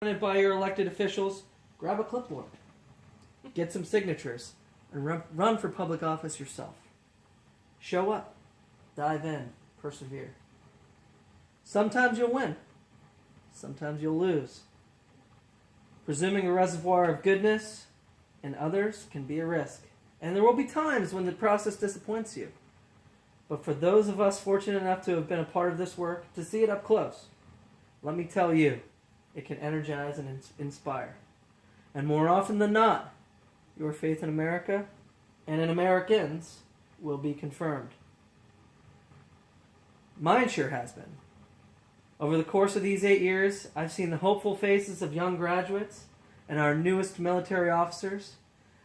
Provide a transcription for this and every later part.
By your elected officials, grab a clipboard, get some signatures, and run for public office yourself. Show up, dive in, persevere. Sometimes you'll win, sometimes you'll lose. Presuming a reservoir of goodness in others can be a risk, and there will be times when the process disappoints you. But for those of us fortunate enough to have been a part of this work, to see it up close, let me tell you, it can energize and inspire. And more often than not, your faith in America and in Americans will be confirmed. Mine sure has been. Over the course of these 8 years, I've seen the hopeful faces of young graduates and our newest military officers.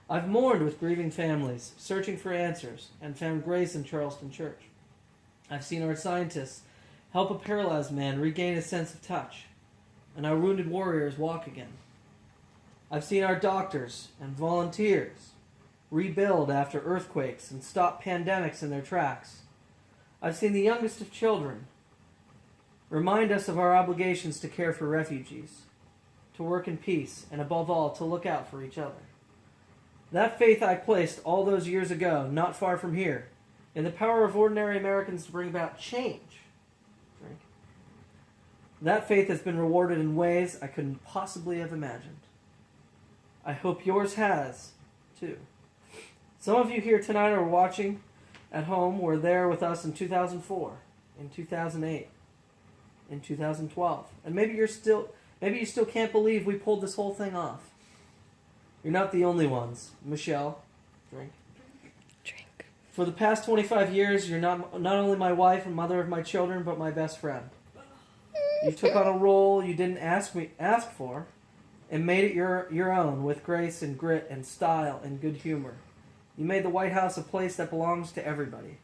I've mourned with grieving families, searching for answers, and found grace in Charleston Church. I've seen our scientists help a paralyzed man regain his sense of touch, and our wounded warriors walk again. I've seen our doctors and volunteers rebuild after earthquakes and stop pandemics in their tracks. I've seen the youngest of children remind us of our obligations to care for refugees, to work in peace, and above all, to look out for each other. That faith I placed all those years ago, not far from here, in the power of ordinary Americans to bring about change. That faith has been rewarded in ways I couldn't possibly have imagined. I hope yours has, too. Some of you here tonight are watching at home were there with us in 2004, in 2008, in 2012. And maybe you still can't believe we pulled this whole thing off. You're not the only ones. Michelle, drink. Drink. For the past 25 years, you're not only my wife and mother of my children, but my best friend. You took on a role you didn't ask for, and made it your own with grace and grit and style and good humor. You made the White House a place that belongs to everybody.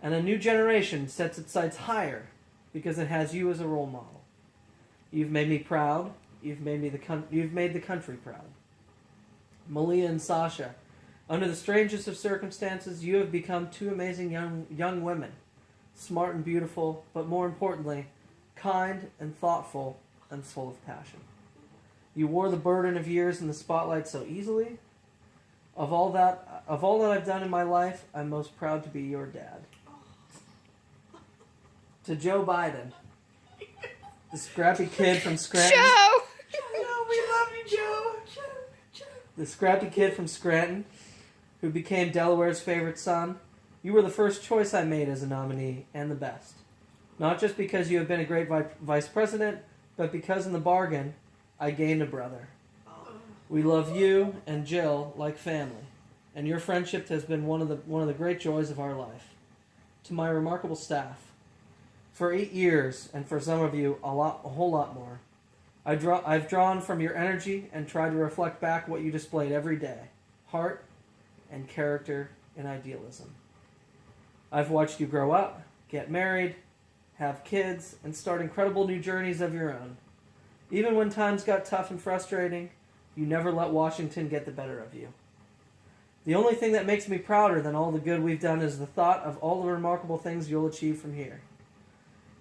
And a new generation sets its sights higher because it has you as a role model. You've made me proud. You've made the country proud. Malia and Sasha, under the strangest of circumstances, you have become two amazing young women, smart and beautiful, but more importantly, kind and thoughtful and full of passion. You wore the burden of years in the spotlight so easily. Of all that I've done in my life, I'm most proud to be your dad. To Joe Biden, the scrappy kid from Scranton. Joe! Joe, we love you, Joe. Joe. The scrappy kid from Scranton, who became Delaware's favorite son. You were the first choice I made as a nominee, and the best. Not just because you have been a great vice president, but because in the bargain, I gained a brother. We love you and Jill like family, and your friendship has been one of the great joys of our life. To my remarkable staff, for 8 years, and for some of you, a whole lot more, I've drawn from your energy and tried to reflect back what you displayed every day: heart and character and idealism. I've watched you grow up, get married, have kids, and start incredible new journeys of your own. Even when times got tough and frustrating, you never let Washington get the better of you. The only thing that makes me prouder than all the good we've done is the thought of all the remarkable things you'll achieve from here.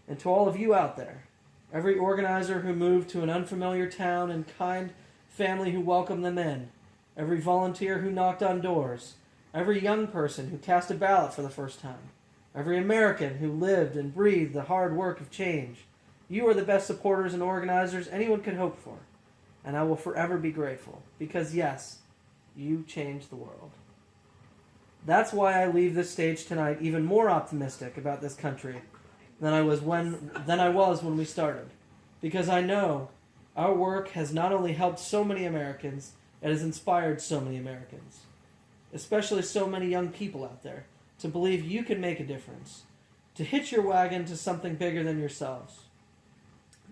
And to all of you out there, every organizer who moved to an unfamiliar town and kind family who welcomed them in, every volunteer who knocked on doors, every young person who cast a ballot for the first time, every American who lived and breathed the hard work of change, you are the best supporters and organizers anyone could hope for. And I will forever be grateful, because yes, you changed the world. That's why I leave this stage tonight even more optimistic about this country than I was when we started. Because I know our work has not only helped so many Americans, it has inspired so many Americans, especially so many young people out there, to believe you can make a difference, to hitch your wagon to something bigger than yourselves.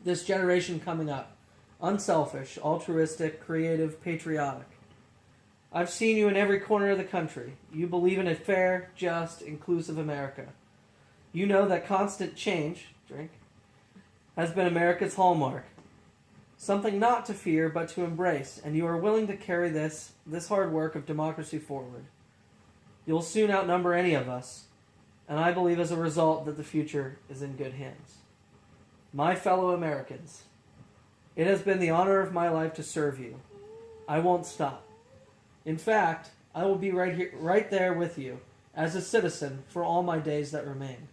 This generation coming up, unselfish, altruistic, creative, patriotic. I've seen you in every corner of the country. You believe in a fair, just, inclusive America. You know that constant change, has been America's hallmark. Something not to fear, but to embrace, and you are willing to carry this hard work of democracy forward. You'll soon outnumber any of us, and I believe as a result that the future is in good hands. My fellow Americans, It has been the honor of my life to serve you. I won't stop. In fact, I will be right there with you, as a citizen, for all my days that remain.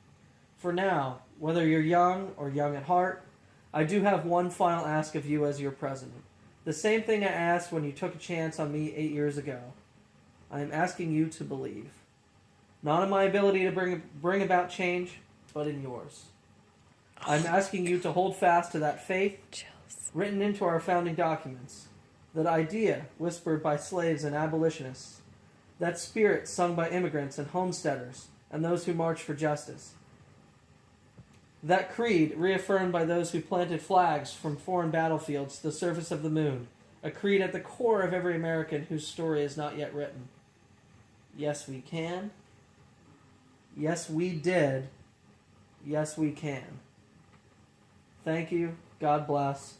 For now, whether you're young or young at heart, I do have one final ask of you as your president. The same thing I asked when you took a chance on me 8 years ago. I am asking you to believe. Not in my ability to bring about change, but in yours. I'm asking you to hold fast to that faith written into our founding documents, that idea whispered by slaves and abolitionists, that spirit sung by immigrants and homesteaders and those who marched for justice, that creed reaffirmed by those who planted flags from foreign battlefields to the surface of the moon, a creed at the core of every American whose story is not yet written. Yes, we can. Yes, we did. Yes, we can. Thank you, God bless,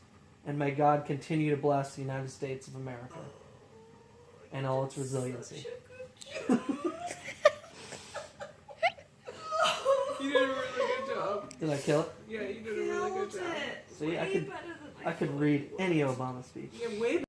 and may God continue to bless the United States of America and all its resiliency. You did a really good job. Did I kill it? Yeah, you did a really good job. See, Way I could better than read any Obama speech. Yeah, way